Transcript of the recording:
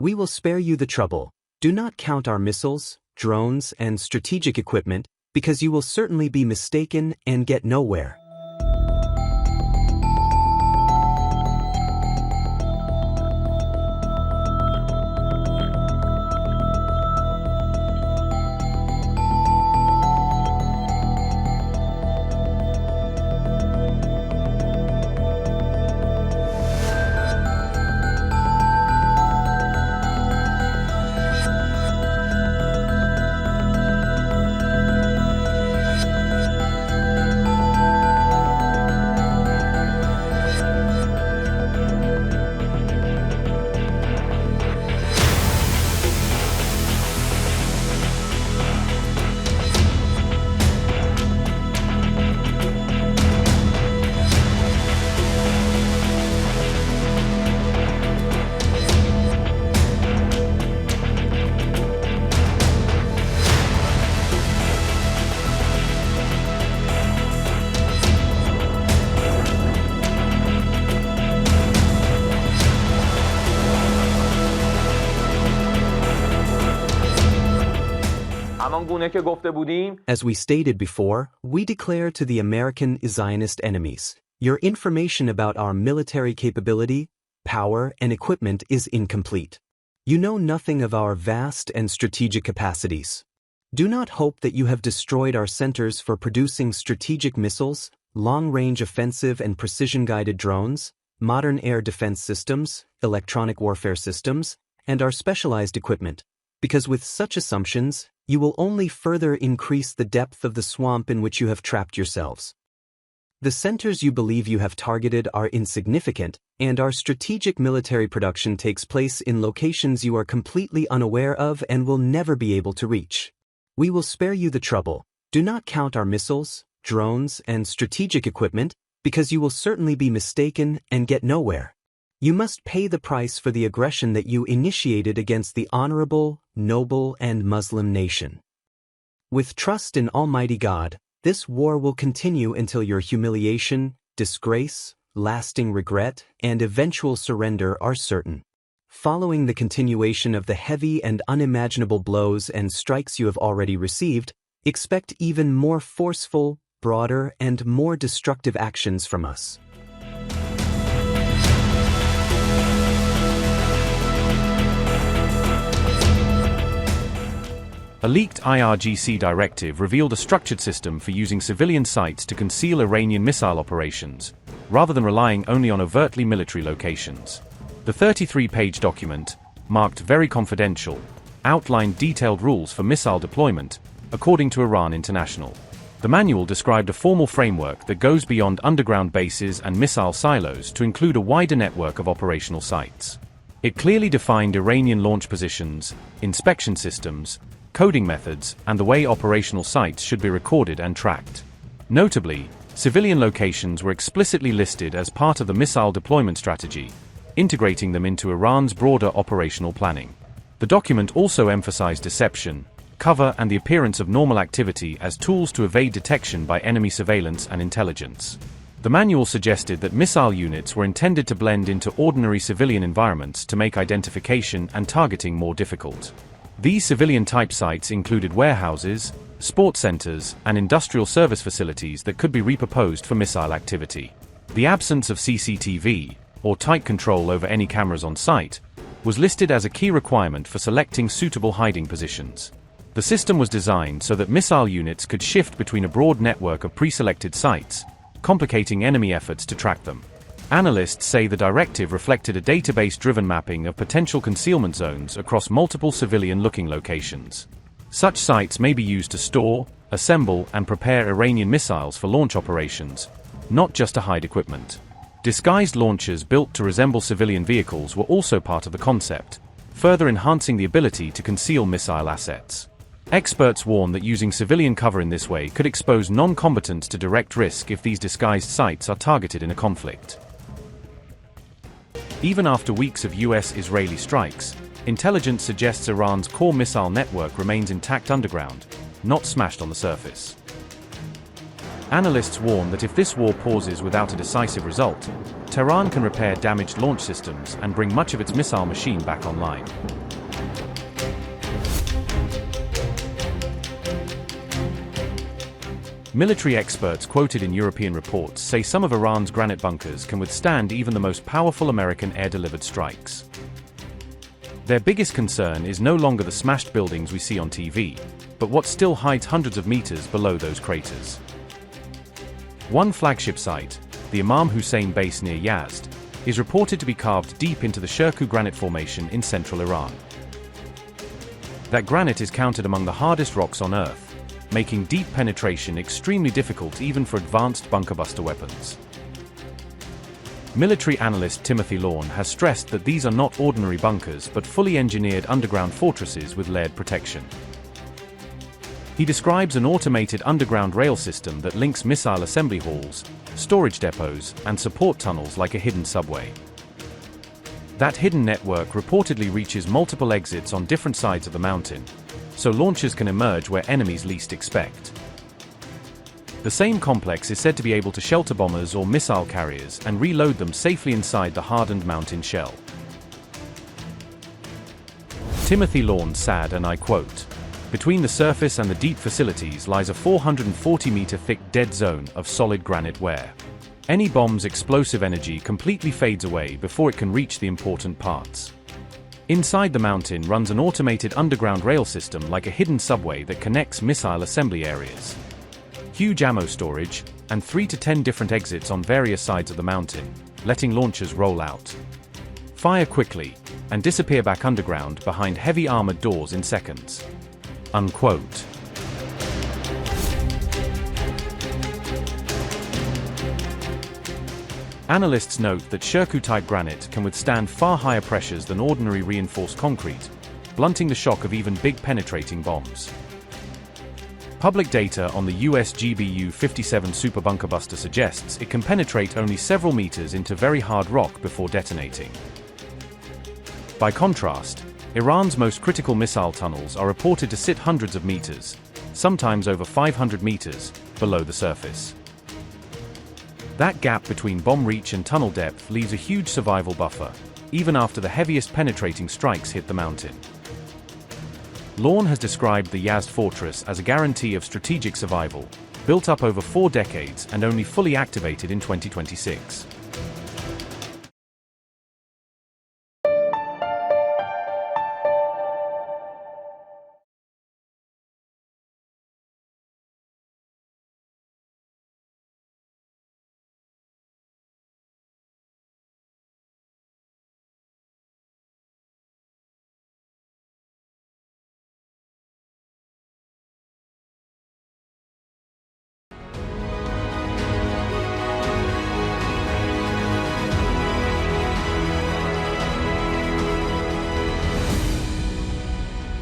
We will spare you the trouble. Do not count our missiles, drones, and strategic equipment, because you will certainly be mistaken and get nowhere. As we stated before, we declare to the American Zionist enemies, your information about our military capability, power, and equipment is incomplete. You know nothing of our vast and strategic capacities. Do not hope that you have destroyed our centers for producing strategic missiles, long-range offensive and precision-guided drones, modern air defense systems, electronic warfare systems, and our specialized equipment, because with such assumptions, you will only further increase the depth of the swamp in which you have trapped yourselves. The centers you believe you have targeted are insignificant, and our strategic military production takes place in locations you are completely unaware of and will never be able to reach. We will spare you the trouble. Do not count our missiles, drones, and strategic equipment, because you will certainly be mistaken and get nowhere. You must pay the price for the aggression that you initiated against the honorable, noble, and Muslim nation. With trust in Almighty God, this war will continue until your humiliation, disgrace, lasting regret, and eventual surrender are certain. Following the continuation of the heavy and unimaginable blows and strikes you have already received, expect even more forceful, broader, and more destructive actions from us. A leaked IRGC directive revealed a structured system for using civilian sites to conceal Iranian missile operations, rather than relying only on overtly military locations. The 33-page document, marked Very Confidential, outlined detailed rules for missile deployment, according to Iran International. The manual described a formal framework that goes beyond underground bases and missile silos to include a wider network of operational sites. It clearly defined Iranian launch positions, inspection systems, coding methods, and the way operational sites should be recorded and tracked. Notably, civilian locations were explicitly listed as part of the missile deployment strategy, integrating them into Iran's broader operational planning. The document also emphasized deception, cover, and the appearance of normal activity as tools to evade detection by enemy surveillance and intelligence. The manual suggested that missile units were intended to blend into ordinary civilian environments to make identification and targeting more difficult. These civilian-type sites included warehouses, sports centers, and industrial service facilities that could be repurposed for missile activity. The absence of CCTV, or tight control over any cameras on site, was listed as a key requirement for selecting suitable hiding positions. The system was designed so that missile units could shift between a broad network of pre-selected sites, complicating enemy efforts to track them. Analysts say the directive reflected a database-driven mapping of potential concealment zones across multiple civilian-looking locations. Such sites may be used to store, assemble, and prepare Iranian missiles for launch operations, not just to hide equipment. Disguised launchers built to resemble civilian vehicles were also part of the concept, further enhancing the ability to conceal missile assets. Experts warn that using civilian cover in this way could expose non-combatants to direct risk if these disguised sites are targeted in a conflict. Even after weeks of US-Israeli strikes, intelligence suggests Iran's core missile network remains intact underground, not smashed on the surface. Analysts warn that if this war pauses without a decisive result, Tehran can repair damaged launch systems and bring much of its missile machine back online. Military experts quoted in European reports say some of Iran's granite bunkers can withstand even the most powerful American air-delivered strikes. Their biggest concern is no longer the smashed buildings we see on TV, but what still hides hundreds of meters below those craters. One flagship site, the Imam Hussein base near Yazd, is reported to be carved deep into the Shirkuh granite formation in central Iran. That granite is counted among the hardest rocks on Earth, making deep penetration extremely difficult even for advanced bunker-buster weapons. Military analyst Timothy Lawn has stressed that these are not ordinary bunkers but fully engineered underground fortresses with layered protection. He describes an automated underground rail system that links missile assembly halls, storage depots, and support tunnels like a hidden subway. That hidden network reportedly reaches multiple exits on different sides of the mountain, so launchers can emerge where enemies least expect. The same complex is said to be able to shelter bombers or missile carriers and reload them safely inside the hardened mountain shell. Timothy Lawn said, and I quote, "Between the surface and the deep facilities lies a 440-meter thick dead zone of solid granite where any bomb's explosive energy completely fades away before it can reach the important parts. Inside the mountain runs an automated underground rail system like a hidden subway that connects missile assembly areas. Huge ammo storage, and 3 to 10 different exits on various sides of the mountain, letting launchers roll out, fire quickly, and disappear back underground behind heavy armored doors in seconds." Unquote. Analysts note that Shirkuh-type granite can withstand far higher pressures than ordinary reinforced concrete, blunting the shock of even big penetrating bombs. Public data on the US GBU-57 super bunker buster suggests it can penetrate only several meters into very hard rock before detonating. By contrast, Iran's most critical missile tunnels are reported to sit hundreds of meters, sometimes over 500 meters, below the surface. That gap between bomb reach and tunnel depth leaves a huge survival buffer, even after the heaviest penetrating strikes hit the mountain. Lawn has described the Yazd fortress as a guarantee of strategic survival, built up over 4 decades and only fully activated in 2026.